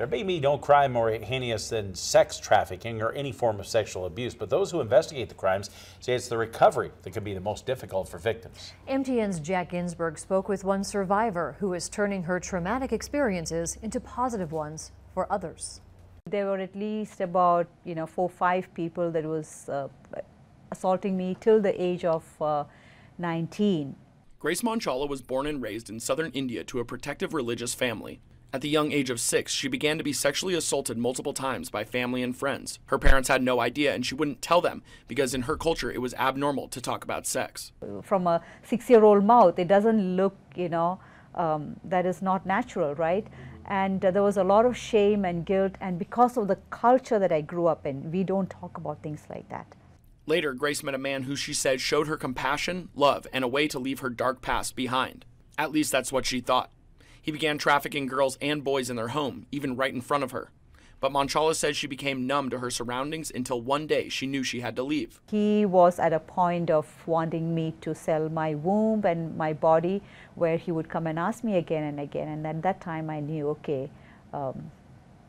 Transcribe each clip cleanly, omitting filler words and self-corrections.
There may be no crime more heinous than sex trafficking or any form of sexual abuse, but those who investigate the crimes say it's the recovery that could be the most difficult for victims. MTN's Jack Ginsburg spoke with one survivor who is turning her traumatic experiences into positive ones for others. There were at least about 4 or 5 people that was assaulting me till the age of 19. Grace Monchala was born and raised in southern India to a protective religious family. At the young age of 6, she began to be sexually assaulted multiple times by family and friends. Her parents had no idea, and she wouldn't tell them because in her culture it was abnormal to talk about sex. From a 6-year-old mouth, it doesn't look, that is not natural, right? And there was a lot of shame and guilt, and because of the culture that I grew up in, we don't talk about things like that. Later, Grace met a man who she said showed her compassion, love, and a way to leave her dark past behind. At least that's what she thought. He began trafficking girls and boys in their home, even right in front of her. But Monchala says she became numb to her surroundings until one day she knew she had to leave. He was at a point of wanting me to sell my womb and my body, where he would come and ask me again and again. And at that time I knew, okay,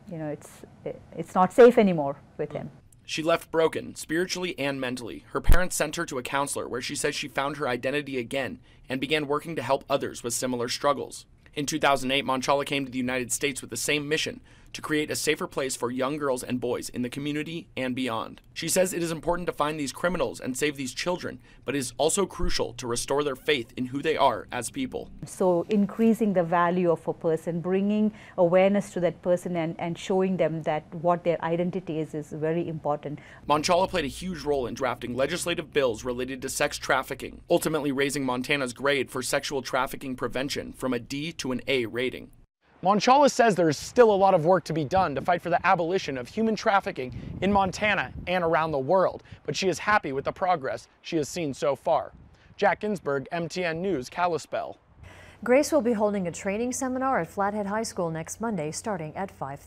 it's not safe anymore with him. She left broken, spiritually and mentally. Her parents sent her to a counselor where she says she found her identity again and began working to help others with similar struggles. In 2008, Monchala came to the United States with the same mission, to create a safer place for young girls and boys in the community and beyond. She says it is important to find these criminals and save these children, but it is also crucial to restore their faith in who they are as people. So increasing the value of a person, bringing awareness to that person and showing them that what their identity is very important. Monchala played a huge role in drafting legislative bills related to sex trafficking, ultimately raising Montana's grade for sexual trafficking prevention from a D to an A rating. Monchala says there is still a lot of work to be done to fight for the abolition of human trafficking in Montana and around the world, but she is happy with the progress she has seen so far. Jack Ginsburg, MTN News, Kalispell. Grace will be holding a training seminar at Flathead High School next Monday starting at 5:30.